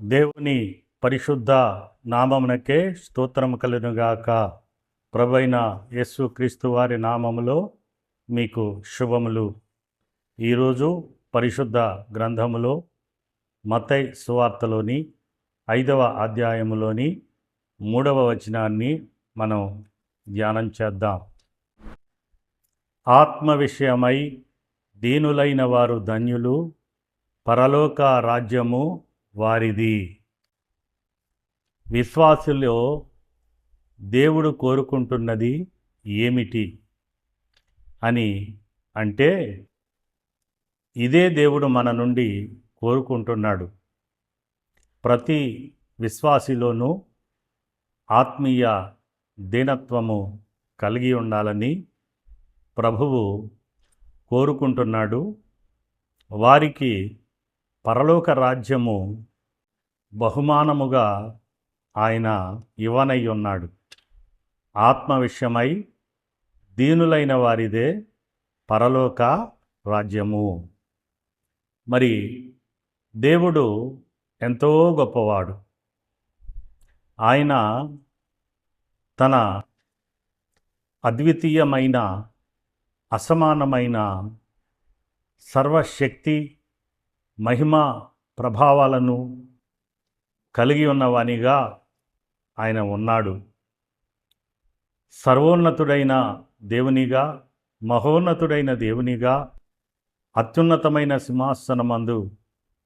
దేవుని పరిశుద్ధ నామమునకే స్తోత్రము కలుగునుగాక. ప్రభైన యేసు క్రీస్తు వారి నామములో మీకు శుభములు. ఈరోజు పరిశుద్ధ గ్రంథములో మత్తయి సువార్తలోని 5వ అధ్యాయములోని 3వ వచనాన్ని మనం ధ్యానం చేద్దాం. ఆత్మ విషయమై దీనులైన వారు ధన్యులు, పరలోక రాజ్యము వారిది. విశ్వాసులో దేవుడు కోరుకుంటున్నది ఏమిటి అని అంటే, ఇదే దేవుడు మన నుండి కోరుకుంటున్నాడు. ప్రతి విశ్వాసిలోనూ ఆత్మీయ దీనత్వము కలిగి ఉండాలని ప్రభువు కోరుకుంటున్నాడు. వారికి పరలోక రాజ్యము బహుమానముగా ఆయన ఇవ్వనై ఉన్నాడు. ఆత్మ విషయమై దీనులైన వారిదే పరలోక రాజ్యము. మరి దేవుడు ఎంతో గొప్పవాడు. ఆయన తన అద్వితీయమైన అసమానమైన సర్వశక్తి మహిమ ప్రభావాలను కలిగి ఉన్నవానిగా ఆయన ఉన్నాడు. సర్వోన్నతుడైన దేవునిగా, మహోన్నతుడైన దేవునిగా, అత్యున్నతమైన సింహాసనమందు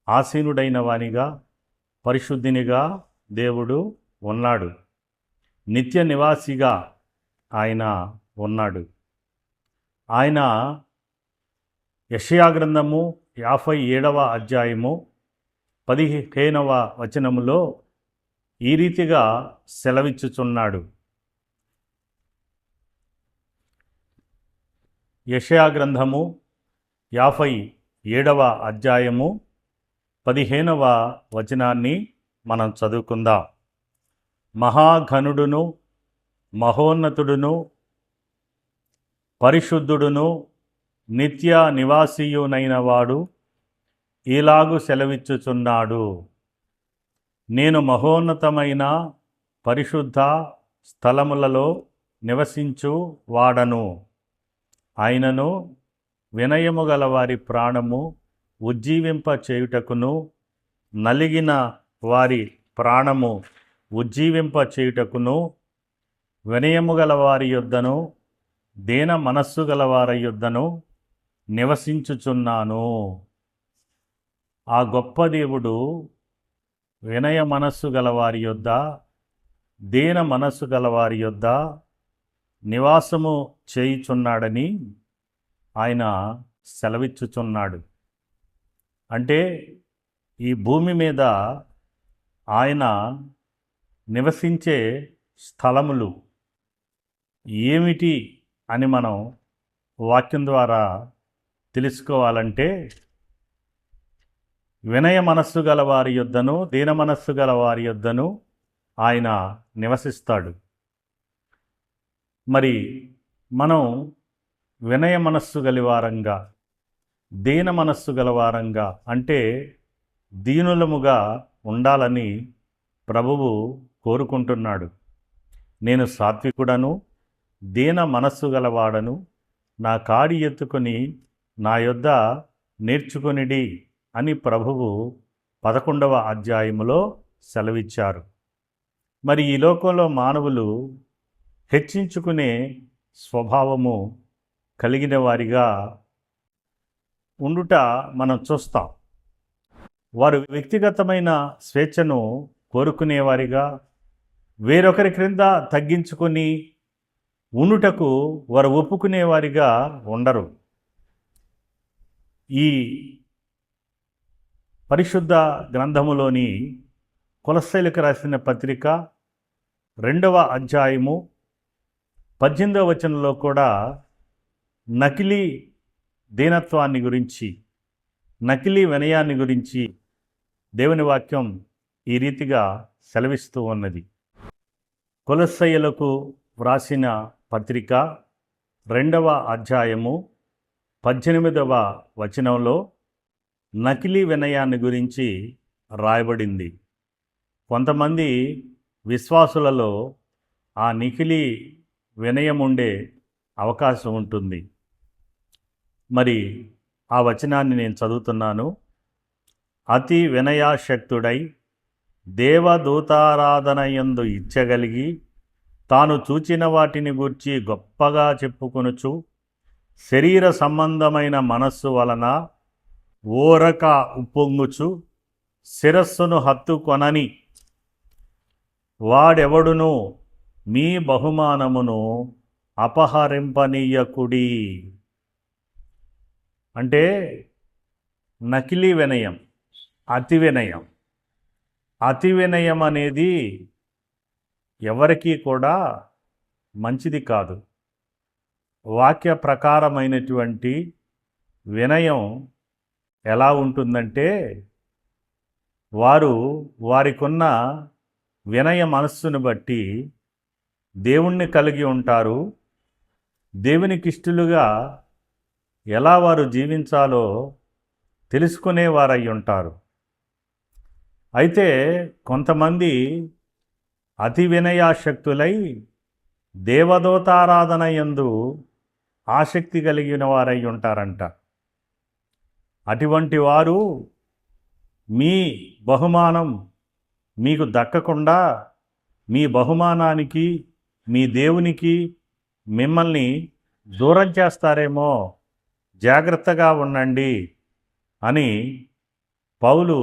ఆసీనుడైన వానిగా, పరిశుద్ధినిగా దేవుడు ఉన్నాడు. నిత్య నివాసిగా ఆయన ఉన్నాడు. ఆయన యెషయా గ్రంథము 57వ అధ్యాయము 15వ వచనములో ఈ రీతిగా సెలవిచ్చుచున్నాడు. యెషయా గ్రంథము 57వ అధ్యాయము 15వ వచనాన్ని మనం చదువుకుందాం. మహాఘనుడును, మహోన్నతుడును, పరిశుద్ధుడును, నిత్య నివాసియునైన వాడు ఇలాగు సెలవిచ్చుచున్నాడు. నేను మహోన్నతమైన పరిశుద్ధ స్థలములలో నివసించు వాడను. ఆయనను వినయము గల వారి ప్రాణము ఉజ్జీవింప చేయుటకును, నలిగిన వారి ప్రాణము ఉజ్జీవింప చేయుటకును, వినయము గల వారి యొద్దను, దీన మనస్సు గల వారి యొద్దను నివసించుచున్నాను. ఆ గొప్ప దేవుడు వినయ మనస్సు గలవారి యొద్ద, దీన మనస్సు గలవారి యొద్ద నివాసము చేయుచున్నాడని ఆయన సెలవిచ్చుచున్నాడు. అంటే ఈ భూమి మీద ఆయన నివసించే స్థలములు ఏమిటి అని మనం వాక్యం ద్వారా తెలుసుకోవాలంటే, వినయ మనస్సు గల వారి యొద్దను, దీన మనస్సు గల వారి యొద్దను ఆయన నివసిస్తాడు. మరి మనం వినయ మనస్సు గలవారంగా, దీన మనస్సు గలవారంగా అంటే దీనులముగా ఉండాలని ప్రభువు కోరుకుంటున్నాడు. నేను సాత్వికుడను, దీన మనస్సు గలవాడను, నా కాడి ఎత్తుకొని నా యొద్ద నేర్చుకొనిడి అని ప్రభువు 11వ అధ్యాయములో సెలవిచ్చారు. మరి ఈ లోకంలో మానవులు హెచ్చించుకునే స్వభావము కలిగిన వారిగా ఉండుట మనం చూస్తాం. వారు వ్యక్తిగతమైన స్వేచ్ఛను కోరుకునేవారిగా, వేరొకరి క్రింద తగ్గించుకొని ఉండుటకు వారు ఒప్పుకునేవారిగా ఉండరు. ఈ పరిశుద్ధ గ్రంథములోని కొలస్సీలకు రాసిన పత్రిక 2వ అధ్యాయము 18వ వచనంలో కూడా నకిలీ దీనత్వాన్ని గురించి, నకిలీ వినయాన్ని గురించి దేవుని వాక్యం ఈ రీతిగా సెలవిస్తూ ఉన్నది. కొలస్సీలకు వ్రాసిన పత్రిక 2వ అధ్యాయము 18వ వచనంలో నకిలీ వినయాన్ని గురించి రాయబడింది. కొంతమంది విశ్వాసులలో ఆ నిఖిలి వినయం ఉండే అవకాశం ఉంటుంది. మరి ఆ వచనాన్ని నేను చదువుతున్నాను. అతి వినయాశక్తుడై దేవదూతారాధనయందు ఇచ్చగలిగి తాను చూచిన వాటిని గూర్చి గొప్పగా చెప్పుకొనుచు శరీర సంబంధమైన మనస్సు వలన ఓరక ఉప్పొంగుచు శిరస్సును హత్తుకొనని వాడెవడును మీ బహుమానమును అపహరింపనీయకుడి. అంటే నకిలీ వినయం, అతి వినయం. అతి వినయం అనేది ఎవరికీ కూడా మంచిది కాదు. వాక్య ప్రకారమైనటువంటి వినయం ఎలా ఉంటుందంటే, వారికున్న వినయ మనస్సును బట్టి దేవుణ్ణి కలిగి ఉంటారు. దేవునికి ఇష్టలుగా ఎలా వారు జీవించాలో తెలుసుకునేవారై ఉంటారు. అయితే కొంతమంది అతి వినయాశక్తులై దేవదూతారాధన యందు ఆసక్తి కలిగిన వారై ఉంటారంట. అటువంటి వారు మీ బహుమానం మీకు దక్కకుండా మీ బహుమానానికి, మీ దేవునికి మిమ్మల్ని దూరం చేస్తారేమో, జాగ్రత్తగా ఉండండి అని పౌలు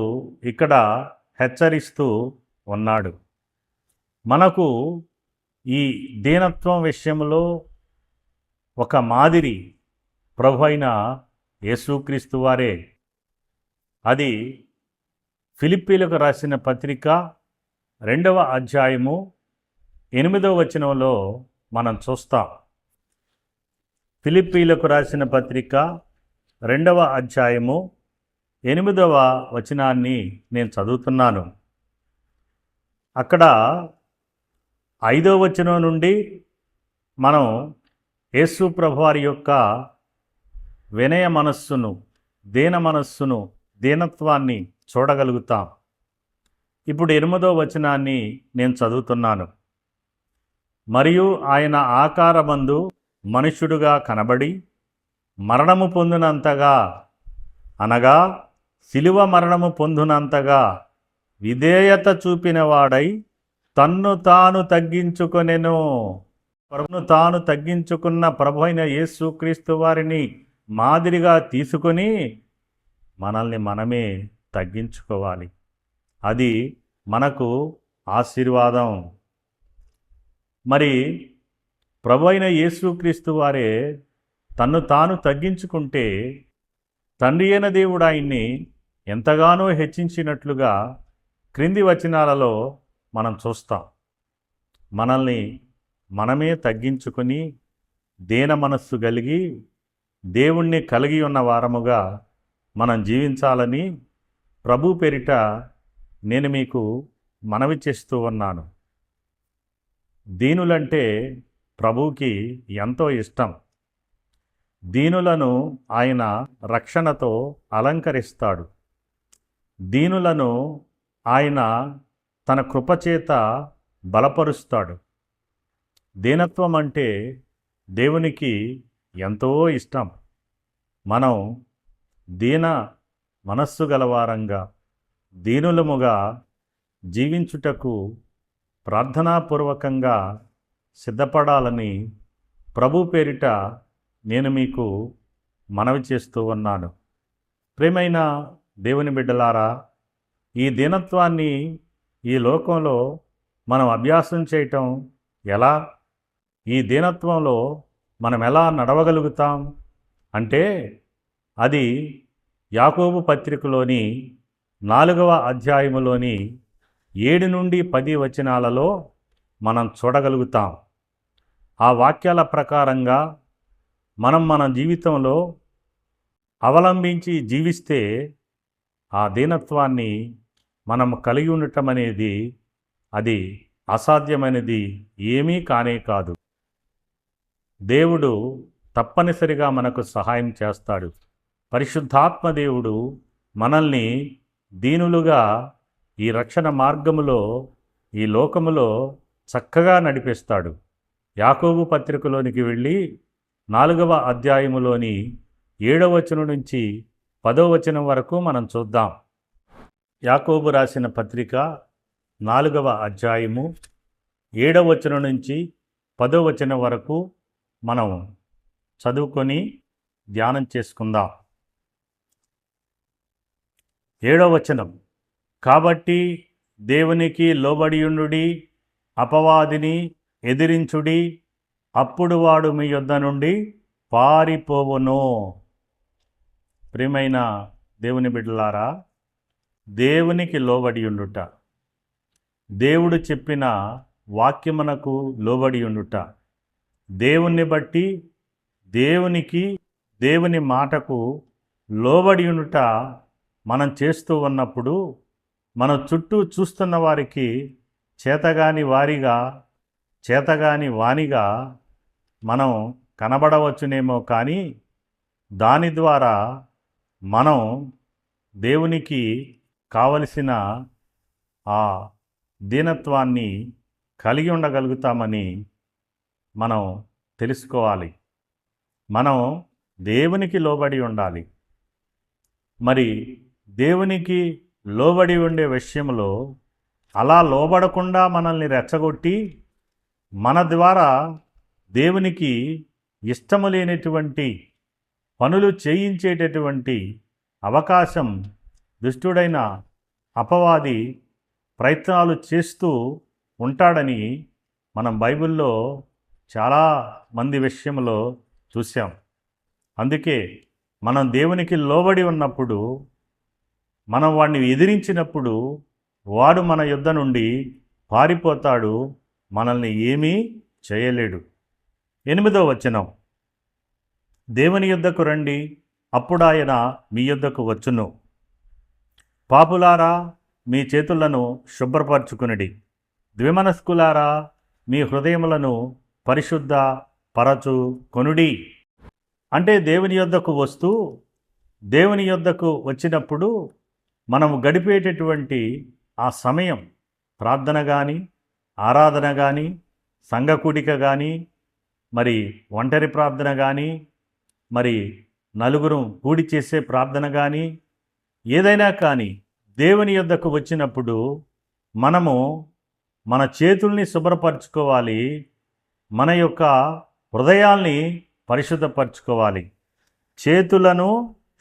ఇక్కడ హెచ్చరిస్తూ ఉన్నాడు. మనకు ఈ దీనత్వం విషయంలో ఒక మాదిరి ప్రభు అయిన యేసుక్రీస్తు వారే. అది ఫిలిప్పీలకు రాసిన పత్రిక 2వ అధ్యాయము 8వ వచనంలో మనం చూస్తాం. ఫిలిప్పీలకు రాసిన పత్రిక 2వ అధ్యాయము 8వ వచనాన్ని నేను చదువుతున్నాను. అక్కడ 5వ వచనం నుండి మనం యేసు ప్రభువారి యొక్క వినయ మనస్సును, దీన మనస్సును, దీనత్వాన్ని చూడగలుగుతాం. ఇప్పుడు 8వ వచనాన్ని నేను చదువుతున్నాను. మరియు ఆయన ఆకారమందు మనుష్యుడుగా కనబడి మరణము పొందినంతగా, అనగా శిలువ మరణము పొందినంతగా విధేయత చూపినవాడై తన్ను తాను తగ్గించుకొనెను. ప్రభును తాను తగ్గించుకున్న ప్రభు అయిన యేసుక్రీస్తు వారిని మాదిరిగా తీసుకొని మనల్ని మనమే తగ్గించుకోవాలి. అది మనకు ఆశీర్వాదం. మరి ప్రభు అయిన యేసుక్రీస్తు వారే తన్ను తాను తగ్గించుకుంటే తండ్రి అయిన దేవుడు ఆయన్ని ఎంతగానో హెచ్చించినట్లుగా క్రింది వచనాలలో మనం చూస్తాం. మనల్ని మనమే తగ్గించుకొని దీన మనస్సు కలిగి దేవుణ్ణి కలిగి ఉన్న వారముగా మనం జీవించాలని ప్రభు పేరిట నేను మీకు మనవి చేస్తూ ఉన్నాను. దీనులంటే ప్రభువుకి ఎంతో ఇష్టం. దీనులను ఆయన రక్షణతో అలంకరిస్తాడు. దీనులను ఆయన తన కృపచేత బలపరుస్తాడు. దీనత్వం అంటే దేవునికి ఎంతో ఇష్టం. మనం దీన మనస్సు గలవారంగా, దీనులముగా జీవించుటకు ప్రార్థనాపూర్వకంగా సిద్ధపడాలని ప్రభు పేరిట నేను మీకు మనవి చేస్తూ ఉన్నాను. ప్రియమైన దేవుని బిడ్డలారా, ఈ దీనత్వాన్ని ఈ లోకంలో మనం అభ్యాసం చేయటం ఎలా? ఈ దీనత్వంలో మనం ఎలా నడవగలుగుతాం అంటే, అది యాకోబు పత్రికలోని 4వ అధ్యాయములోని 7 నుండి 10 వచనాలలో మనం చూడగలుగుతాం. ఆ వాక్యాల ప్రకారంగా మనం మన జీవితంలో అవలంబించి జీవిస్తే ఆ దీనత్వాన్ని మనం కలిగి ఉండటం అనేది అది అసాధ్యమైనది ఏమీ కానే కాదు. దేవుడు తప్పనిసరిగా మనకు సహాయం చేస్తాడు. పరిశుద్ధాత్మ దేవుడు మనల్ని దీనులుగా ఈ రక్షణ మార్గములో ఈ లోకములో చక్కగా నడిపిస్తాడు. యాకోబు పత్రికలోనికి వెళ్ళి 4వ అధ్యాయములోని 7వ వచనం నుంచి 10వ వచనం వరకు మనం చూద్దాం. యాకోబు రాసిన పత్రిక 4వ అధ్యాయము 7వ వచనం నుంచి 10వ వచనం వరకు మనం చదువుకొని ధ్యానం చేసుకుందాం. 7వ వచనం, కాబట్టి దేవునికి లోబడియుండుడి, అపవాదిని ఎదిరించుడి, అప్పుడు వాడు మీ యొద్ద నుండి పారిపోవును. ప్రియమైన దేవుని బిడ్డలారా, దేవునికి లోబడియుండుట, దేవుడు చెప్పిన వాక్యమునకు లోబడియుండుట, దేవుణ్ణి బట్టి దేవుని మాటకు లోబడియుండుట మనం చేస్తూ ఉన్నప్పుడు మన చుట్టూ చూస్తున్న వారికి చేతగాని వానిగా మనం కనబడవచ్చునేమో, కానీ దాని ద్వారా మనం దేవునికి కావలసిన ఆ దీనత్వాన్ని కలిగి ఉండగలుగుతామని మనం తెలుసుకోవాలి. మనం దేవునికి లోబడి ఉండాలి. మరి దేవునికి లోబడి ఉండే విషయంలో అలా లోబడకుండా మనల్ని రెచ్చగొట్టి మన ద్వారా దేవునికి ఇష్టము లేనటువంటి పనులు చేయించేటటువంటి అవకాశం దుష్టుడైన అపవాది ప్రయత్నాలు చేస్తూ ఉంటాడని మనం బైబిల్లో చాలా మంది విషయంలో చూసాం. అందుకే మనం దేవునికి లోబడి ఉన్నప్పుడు, మనం వాడిని ఎదిరించినప్పుడు వాడు మన యుద్ధ నుండి పారిపోతాడు, మనల్ని ఏమీ చేయలేడు. 8వ వచనం, దేవుని యుద్ధకు రండి, అప్పుడు ఆయన మీ యుద్ధకు వచ్చును. పాపులారా, మీ చేతులను శుభ్రపరచుకునుడి, ద్విమనస్కులారా, మీ హృదయములను పరిశుద్ధ పరచుకొనుడి. అంటే దేవుని యొద్దకు వస్తూ, దేవుని యొద్దకు వచ్చినప్పుడు మనము గడిపేటటువంటి ఆ సమయం, ప్రార్థన కానీ, ఆరాధన కానీ, సంఘకూడిక కానీ, మరి ఒంటరి ప్రార్థన కానీ, మరి నలుగురు కూడి చేసే ప్రార్థన కానీ, ఏదైనా కానీ దేవుని యొద్దకు వచ్చినప్పుడు మనము మన చేతుల్ని శుభ్రపరచుకోవాలి, మన యొక్క హృదయాల్ని పరిశుద్ధపరచుకోవాలి. చేతులను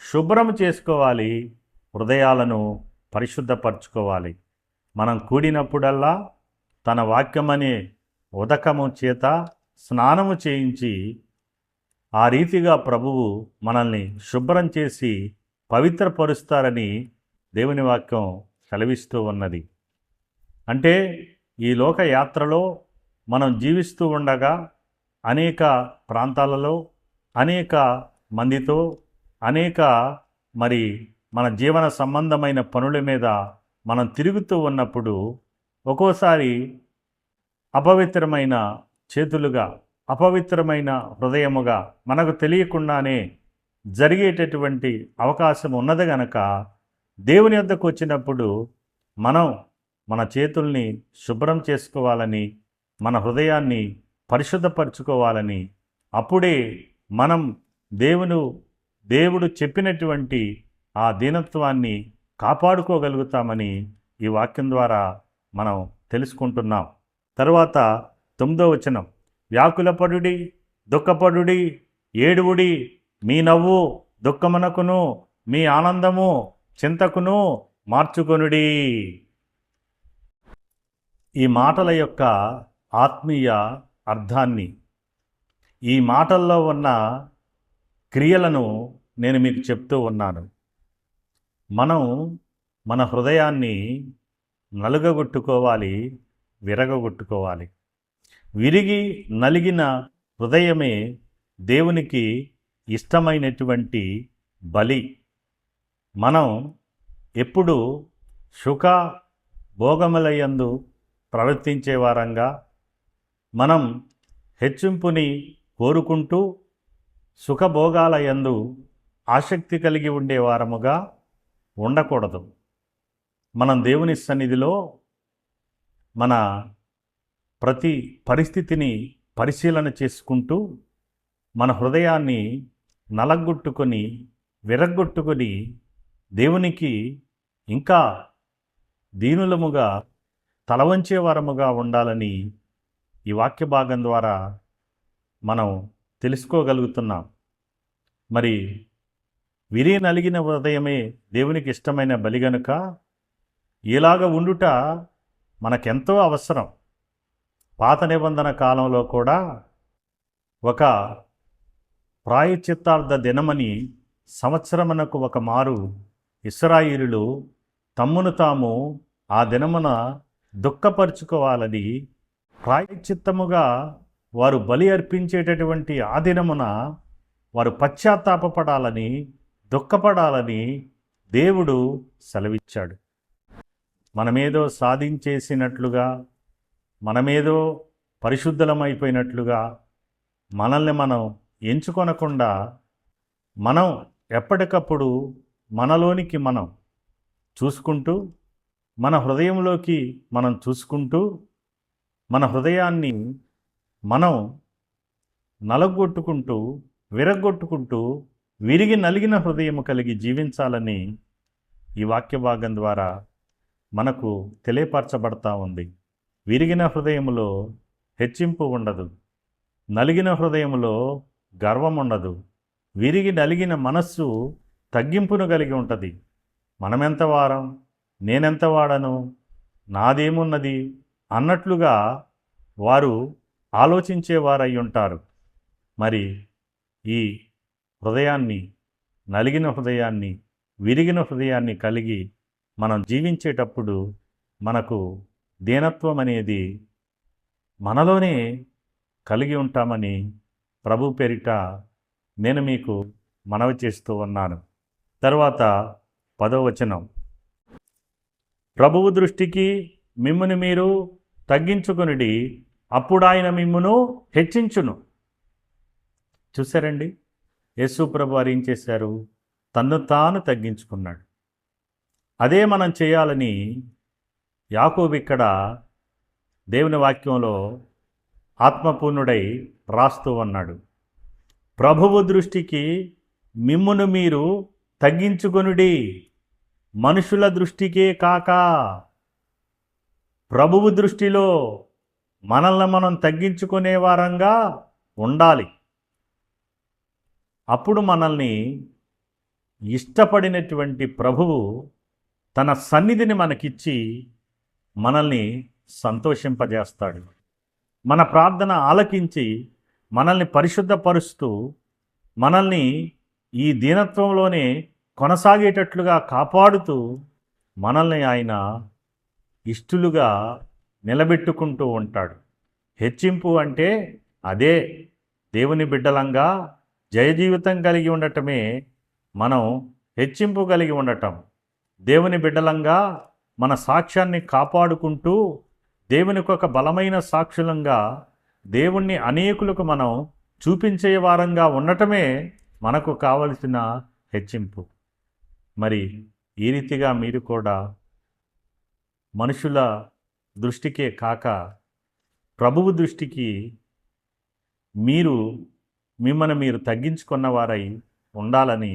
శుభ్రం చేసుకోవాలి, హృదయాలను పరిశుద్ధపరచుకోవాలి. మనం కూడినప్పుడల్లా తన వాక్యమనే ఉదకము చేత స్నానము చేయించి ఆ రీతిగా ప్రభువు మనల్ని శుభ్రం చేసి పవిత్రపరుస్తారని దేవుని వాక్యం సెలవిస్తూ ఉన్నది. అంటే ఈ లోక యాత్రలో మనం జీవిస్తూ ఉండగా అనేక ప్రాంతాలలో అనేక మందితో అనేక మరి మన జీవన సంబంధమైన పనుల మీద మనం తిరుగుతూ ఉన్నప్పుడు ఒక్కోసారి అపవిత్రమైన చేతులుగా, అపవిత్రమైన హృదయముగా మనకు తెలియకుండానే జరిగేటటువంటి అవకాశం ఉన్నది గనక దేవుని వద్దకు వచ్చినప్పుడు మనం మన చేతుల్ని శుభ్రం చేసుకోవాలని, మన హృదయాన్ని పరిశుద్ధపరచుకోవాలని, అప్పుడే మనం దేవుడు చెప్పినటువంటి ఆ దీనత్వాన్ని కాపాడుకోగలుగుతామని ఈ వాక్యం ద్వారా మనం తెలుసుకుంటున్నాం. తరువాత 9వ వచనం, వ్యాకులపడుడి, దుఃఖపడుడి, ఏడువుడి, మీ నవ్వు దుఃఖమునకును మీ ఆనందము చింతకును మార్చుకొనుడి. ఈ మాటల యొక్క ఆత్మీయ అర్థాన్ని, ఈ మాటల్లో ఉన్న క్రియలను నేను మీకు చెప్తూ ఉన్నాను. మనం మన హృదయాన్ని నలుగగొట్టుకోవాలి, విరగొట్టుకోవాలి. విరిగి నలిగిన హృదయమే దేవునికి ఇష్టమైనటువంటి బలి. మనం ఎప్పుడు సుఖ భోగములయందు ప్రవర్తించే వారంగా, మనం హెచ్చింపుని కోరుకుంటూ సుఖభోగాలయందు ఆసక్తి కలిగి ఉండేవారముగా ఉండకూడదు. మనం దేవుని సన్నిధిలో మన ప్రతి పరిస్థితిని పరిశీలన చేసుకుంటూ మన హృదయాన్ని నలగొట్టుకొని విరగ్గొట్టుకొని దేవునికి ఇంకా దీనులముగా తలవంచేవారముగా ఉండాలని ఈ వాక్య భాగం ద్వారా మనం తెలుసుకోగలుగుతున్నాం. మరి విరి నలిగిన హృదయమే దేవునికి ఇష్టమైన బలి గనుక ఇలాగ ఉండుట మనకెంతో అవసరం. పాత నిబంధన కాలంలో కూడా ఒక ప్రాయశ్చిత్తార్థ దినమని సంవత్సరమునకు ఒక మారు ఇశ్రాయేలులు తమ్మును తాము ఆ దినమున దుఃఖపరుచుకోవాలని ప్రాయశ్చిత్తముగా వారు బలి అర్పించేటటువంటి ఆ దినమున వారు పశ్చాత్తాపపడాలని దుఃఖపడాలని దేవుడు సెలవిచ్చాడు. మనమేదో సాధించేసినట్లుగా, మనమేదో పరిశుద్ధులమైపోయినట్లుగా మనల్ని మనం ఎంచుకొనకుండా మనం ఎప్పటికప్పుడు మనలోనికి మనం చూసుకుంటూ, మన హృదయంలోకి మనం చూసుకుంటూ, మన హృదయాన్ని మనం నలగొట్టుకుంటూ విరగొట్టుకుంటూ విరిగి నలిగిన హృదయము కలిగి జీవించాలని ఈ వాక్య భాగం ద్వారా మనకు తెలియపరచబడతా ఉంది. విరిగిన హృదయములో హెచ్చింపు ఉండదు, నలిగిన హృదయములో గర్వం ఉండదు. విరిగి నలిగిన మనస్సు తగ్గింపును కలిగి ఉంటుంది. మనమెంత వారం, నేనెంత వాడను, నాదేమున్నది అన్నట్లుగా వారు ఆలోచించేవారై ఉంటారు. మరి ఈ హృదయాన్ని, నలిగిన హృదయాన్ని, విరిగిన హృదయాన్ని కలిగి మనం జీవించేటప్పుడు మనకు దీనత్వం అనేది మనలోనే కలిగి ఉంటామని ప్రభు పేరిట నేను మీకు మనవి చేస్తూ ఉన్నాను. తర్వాత 10వ వచనం, ప్రభువు దృష్టికి మిమ్మును మీరు తగ్గించుకొనుడి, అప్పుడు ఆయన మిమ్మును హెచ్చించును. చూశారండి, యేసు ప్రభు వారు ఏం చేశారు? తన్ను తాను తగ్గించుకున్నాడు. అదే మనం చేయాలని యాకోబు ఇక్కడ దేవుని వాక్యంలో ఆత్మపూర్ణుడై రాస్తూ ఉన్నాడు. ప్రభువు దృష్టికి మిమ్మును మీరు తగ్గించుకొనుడి, మనుషుల దృష్టికే కాక ప్రభువు దృష్టిలో మనల్ని మనం తగ్గించుకునే వారంగా ఉండాలి. అప్పుడు మనల్ని ఇష్టపడినటువంటి ప్రభువు తన సన్నిధిని మనకిచ్చి మనల్ని సంతోషింపజేస్తాడు. మన ప్రార్థన ఆలకించి మనల్ని పరిశుద్ధపరుస్తూ మనల్ని ఈ దీనత్వంలోనే కొనసాగేటట్లుగా కాపాడుతూ మనల్ని ఆయన ఇష్టలుగా నిలబెట్టుకుంటూ ఉంటాడు. హెచ్చింపు అంటే అదే. దేవుని బిడ్డలంగా జయజీవితం కలిగి ఉండటమే మనం హెచ్చింపు కలిగి ఉండటం. దేవుని బిడ్డలంగా మన సాక్ష్యాన్ని కాపాడుకుంటూ దేవునికి ఒక బలమైన సాక్షులంగా దేవుణ్ణి అనేకులకు మనం చూపించే వారంగా ఉండటమే మనకు కావలసిన హెచ్చింపు. మరి ఈ రీతిగా మీరు కూడా మనుషుల దృష్టికే కాక ప్రభువు దృష్టికి మీరు మిమ్మల్ని మీరు తగ్గించుకున్నవారై ఉండాలని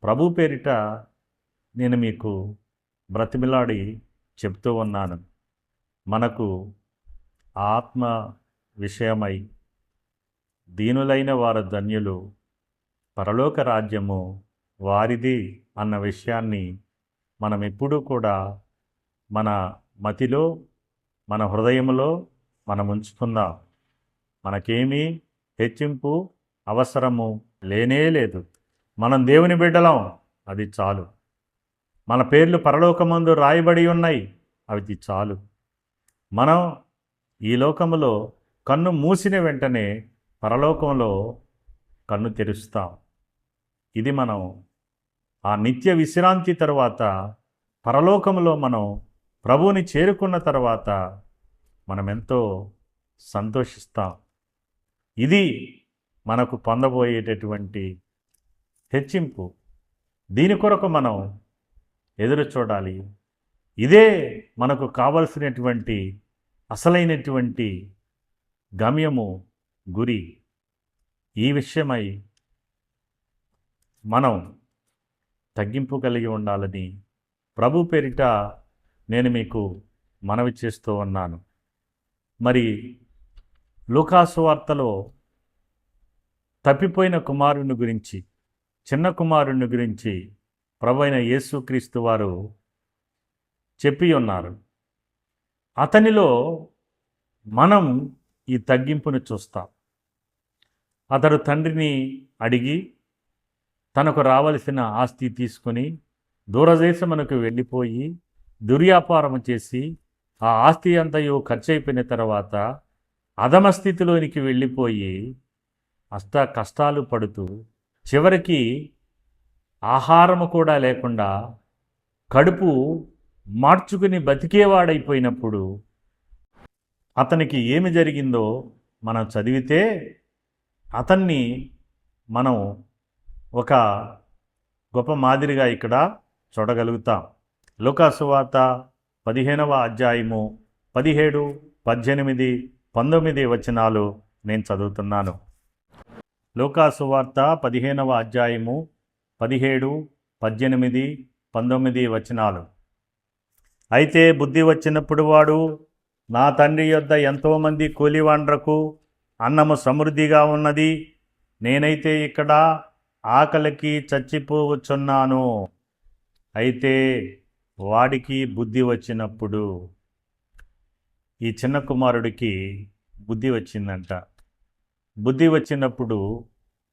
ప్రభు పేరిట నేను మీకు బ్రతిమిలాడి చెప్తూ ఉన్నాను. మనకు ఆత్మ విషయమై దీనులైన వారు ధన్యులు, పరలోక రాజ్యము వారిది అన్న విషయాన్ని మనం ఎప్పుడూ కూడా మన మతిలో, మన హృదయంలో మనం ఉంచుకుందాం. మనకేమీ హెచ్చింపు అవసరము లేనే లేదు. మనం దేవుని బిడ్డలం, అది చాలు. మన పేర్లు పరలోకమందు రాయబడి ఉన్నాయి, అవి చాలు. మనం ఈ లోకములో కన్ను మూసిన వెంటనే పరలోకంలో కన్ను తెరుస్తాం. ఇది మనం ఆ నిత్య విశ్రాంతి తర్వాత పరలోకంలో మనం ప్రభువుని చేరుకున్న తర్వాత మనం ఎంతో సంతోషిస్తాం. ఇది మనకు పొందబోయేటటువంటి హెచ్చింపు. దీని కొరకు మనం ఎదురు చూడాలి. ఇదే మనకు కావలసినటువంటి అసలైనటువంటి గమ్యము, గురి. ఈ విషయమై మనం తగ్గింపు కలిగి ఉండాలని ప్రభు పేరిట నేను మీకు మనవి చేస్తూ ఉన్నాను. మరి లూకాసు వార్తలో తప్పిపోయిన కుమారుని గురించి, చిన్న కుమారుని గురించి ప్రభువైన యేసుక్రీస్తు వారు చెప్పి ఉన్నారు. అతనిలో మనం ఈ తగ్గింపును చూస్తాం. అతడు తండ్రిని అడిగి తనకు రావలసిన ఆస్తి తీసుకుని దూరదేశమునకు వెళ్ళిపోయి దుర్వ్యాపారం చేసి ఆ ఆస్తి అంతయు ఖర్చు అయిపోయిన తర్వాత అధమస్థితిలోనికి వెళ్ళిపోయి కష్టాలు పడుతూ చివరికి ఆహారము కూడా లేకుండా కడుపు మార్చుకుని బతికేవాడైపోయినప్పుడు అతనికి ఏమి జరిగిందో మనం చదివితే అతన్ని మనం ఒక గొప్ప మాదిరిగా ఇక్కడ చూడగలుగుతాం. లూకాసు వార్త 15వ అధ్యాయము 17, 18, 19 వచనాలు నేను చదువుతున్నాను. లూకాసు వార్త 15వ అధ్యాయము 17, 18, 19 వచనాలు. అయితే బుద్ధి వచ్చినప్పుడు వాడు, నా తండ్రి యొద్ద ఎంతోమంది కూలివాండ్రకు అన్నము సమృద్ధిగా ఉన్నది, నేనైతే ఇక్కడ ఆకలికి చచ్చిపోవచ్చున్నాను. అయితే వాడికి బుద్ధి వచ్చినప్పుడు, ఈ చిన్న కుమారుడికి బుద్ధి వచ్చిందంట. బుద్ధి వచ్చినప్పుడు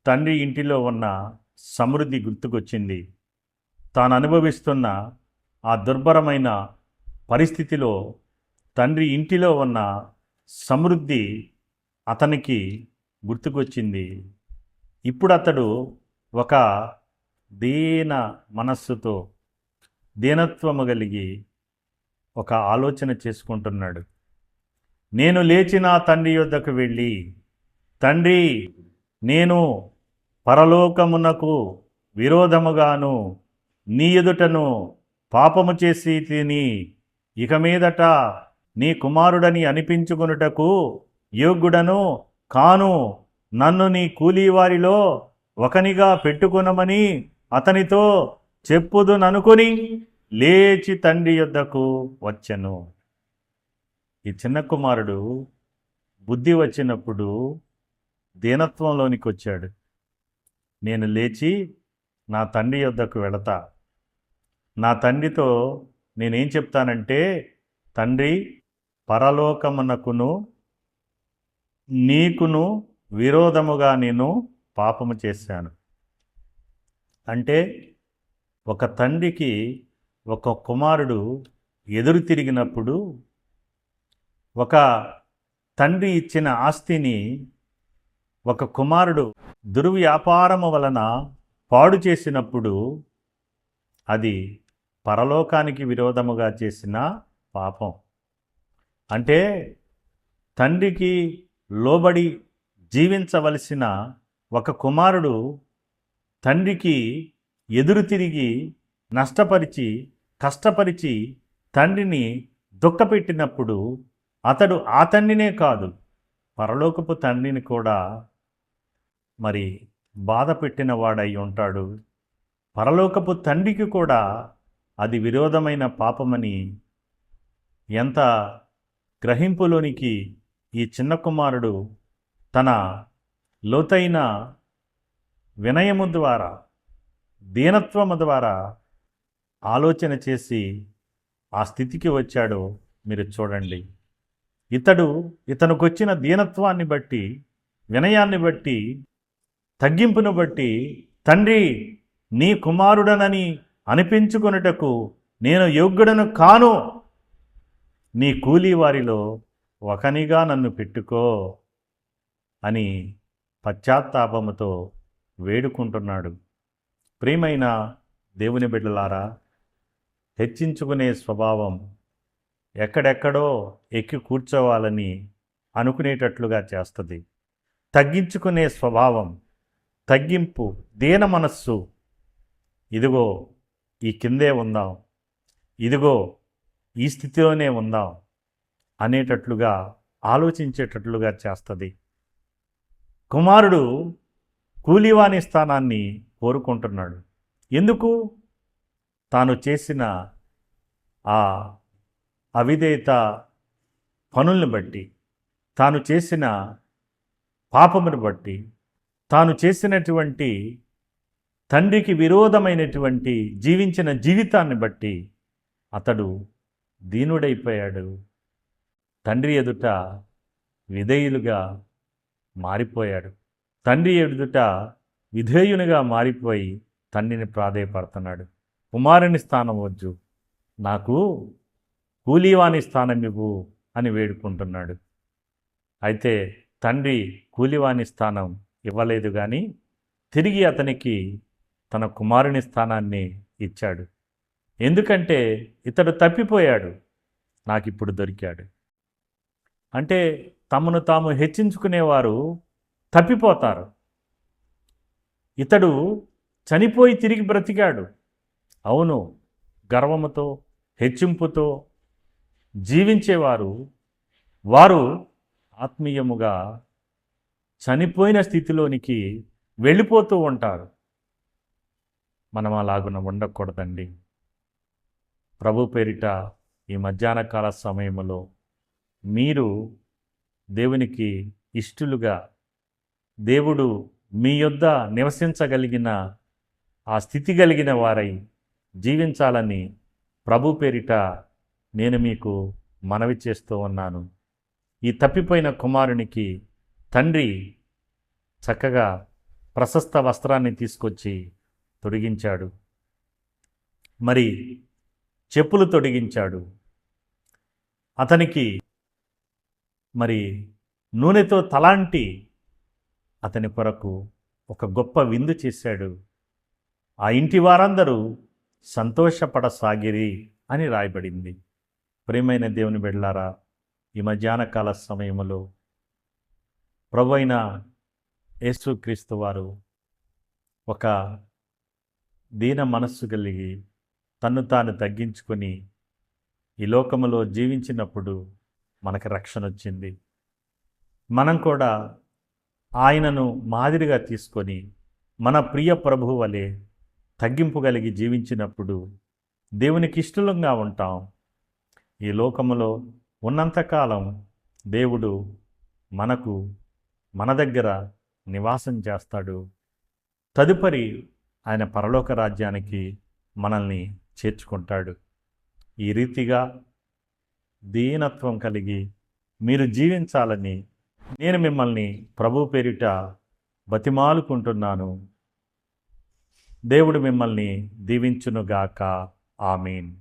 తండ్రి ఇంటిలో ఉన్న సమృద్ధి గుర్తుకొచ్చింది. తాను అనుభవిస్తున్న ఆ దుర్భరమైన పరిస్థితిలో తండ్రి ఇంటిలో ఉన్న సమృద్ధి అతనికి గుర్తుకొచ్చింది. ఇప్పుడు అతడు ఒక దీన మనస్సుతో, దీనత్వము కలిగి ఒక ఆలోచన చేసుకుంటున్నాడు. నేను లేచి నా తండ్రి యొద్దకు వెళ్ళి, తండ్రి, నేను పరలోకమునకు విరోధముగాను నీ ఎదుటను పాపము చేసి తిని ఇక మీదట నీ కుమారుడని అనిపించుకొనుటకు యోగ్యుడను కాను, నన్ను నీ కూలీవారిలో ఒకనిగా పెట్టుకొనమని అతనితో చెప్పుదుననుకొని లేచి తండ్రి యొద్దకు వచ్చెను. ఈ చిన్న కుమారుడు బుద్ధి వచ్చినప్పుడు దీనత్వంలోనికి వచ్చాడు. నేను లేచి నా తండ్రి యొద్దకు వెళతా, నా తండ్రితో నేనేం చెప్తానంటే, తండ్రి, పరలోకమునకును నీకును విరోధముగా నేను పాపము చేశాను. అంటే ఒక తండ్రికి ఒక కుమారుడు ఎదురు తిరిగినప్పుడు, ఒక తండ్రి ఇచ్చిన ఆస్తిని ఒక కుమారుడు దుర్వ్యాపారము వలన పాడు చేసినప్పుడు అది పరలోకానికి విరోధముగా చేసిన పాపం. అంటే తండ్రికి లోబడి జీవించవలసిన ఒక కుమారుడు తండ్రికి ఎదురు తిరిగి నష్టపరిచి కష్టపరిచి తండ్రిని దుఃఖపెట్టినప్పుడు అతడు ఆ తండ్రినే కాదు, పరలోకపు తండ్రిని కూడా మరి బాధ పెట్టిన వాడై ఉంటాడు. పరలోకపు తండ్రికి కూడా అది విరోధమైన పాపమని ఎంత గ్రహింపులోనికి ఈ చిన్న కుమారుడు తన లోతైన వినయము ద్వారా, దీనత్వము ద్వారా ఆలోచన చేసి ఆ స్థితికి వచ్చాడో మీరు చూడండి. ఇతనికి వచ్చిన దీనత్వాన్ని బట్టి, వినయాన్ని బట్టి, తగ్గింపును బట్టి, తండ్రి, నీ కుమారుడనని అనిపించుకొనుటకు నేను యోగ్యుడను కాను, నీ కూలీ వారిలో ఒకనిగా నన్ను పెట్టుకో అని పశ్చాత్తాపముతో వేడుకుంటున్నాడు. ప్రియమైన దేవుని బిడ్డలారా, హెచ్చించుకునే స్వభావం ఎక్కడెక్కడో ఎక్కి కూర్చోవాలని అనుకునేటట్లుగా చేస్తుంది. తగ్గించుకునే స్వభావం, తగ్గింపు, దీన మనస్సు, ఇదిగో ఈ కిందే ఉందాం, ఇదిగో ఈ స్థితిలోనే ఉందాం అనేటట్లుగా ఆలోచించేటట్లుగా చేస్తుంది. కుమారుడు కూలివాని స్థానాన్ని కోరుకుంటున్నాడు. ఎందుకు? తాను చేసిన ఆ అవిధేయత పనుల్ని బట్టి, తాను చేసిన పాపమును బట్టి, తాను చేసినటువంటి తండ్రికి విరోధమైనటువంటి జీవించిన జీవితాన్ని బట్టి అతడు దీనుడైపోయాడు. తండ్రి ఎదుట విధేయులుగా మారిపోయాడు. తండ్రి ఎదుట విధేయునిగా మారిపోయి తండ్రిని ప్రాధేయపడుతున్నాడు. కుమారుని స్థానం వద్దు, నాకు కూలీవాని స్థానం ఇవ్వు అని వేడుకుంటున్నాడు. అయితే తండ్రి కూలివాని స్థానం ఇవ్వలేదు, కానీ తిరిగి అతనికి తన కుమారుని స్థానాన్ని ఇచ్చాడు. ఎందుకంటే ఇతడు తప్పిపోయాడు, నాకిప్పుడు దొరికాడు. అంటే తమను తాము హెచ్చించుకునేవారు తప్పిపోతారు. ఇతడు చనిపోయి తిరిగి బ్రతికాడు. అవును, గర్వముతో హెచ్చింపుతో జీవించేవారు వారు ఆత్మీయముగా చనిపోయిన స్థితిలోనికి వెళ్ళిపోతూ ఉంటారు. మనం అలాగున ఉండకూడదండి. ప్రభు పేరిట ఈ మధ్యాహ్న కాల సమయంలో మీరు దేవునికి ఇష్టలుగా, దేవుడు మీ యొద్ద నివసించగలిగిన ఆ స్థితి కలిగిన వారై జీవించాలని ప్రభు పేరిట నేను మీకు మనవి చేస్తూ ఉన్నాను. ఈ తప్పిపోయిన కుమారునికి తండ్రి చక్కగా ప్రశస్త వస్త్రాన్ని తీసుకొచ్చి తొడిగించాడు, మరి చెప్పులు తొడిగించాడు. అతనికి మరి నూనెతో తలాంటి అతని కొరకు ఒక గొప్ప విందు చేశాడు. ఆ ఇంటి వారందరూ సంతోషపడసాగిరి అని రాయబడింది. ప్రియమైన దేవుని బిడ్డలారా, ఈ మధ్యాహ్న కాల సమయంలో ప్రభు అయిన యేసుక్రీస్తు వారు ఒక దీన మనస్సు కలిగి తన్ను తాను తగ్గించుకొని ఈ లోకములో జీవించినప్పుడు మనకు రక్షణ వచ్చింది. మనం కూడా ఆయనను మాదిరిగా తీసుకొని మన ప్రియ ప్రభువు వలె తగ్గింపు కలిగి జీవించినప్పుడు దేవునికి ఇష్టలంగా ఉంటాం. ఈ లోకములో ఉన్నంతకాలం దేవుడు మన దగ్గర నివాసం చేస్తాడు. తదుపరి ఆయన పరలోక రాజ్యానికి మనల్ని చేర్చుకుంటాడు. ఈ రీతిగా దీనత్వం కలిగి మీరు జీవించాలని నేను మిమ్మల్ని ప్రభు పేరిట బతిమాలుకుంటున్నాను. దేవుడు మిమ్మల్ని దీవించునుగాక. ఆమేన్.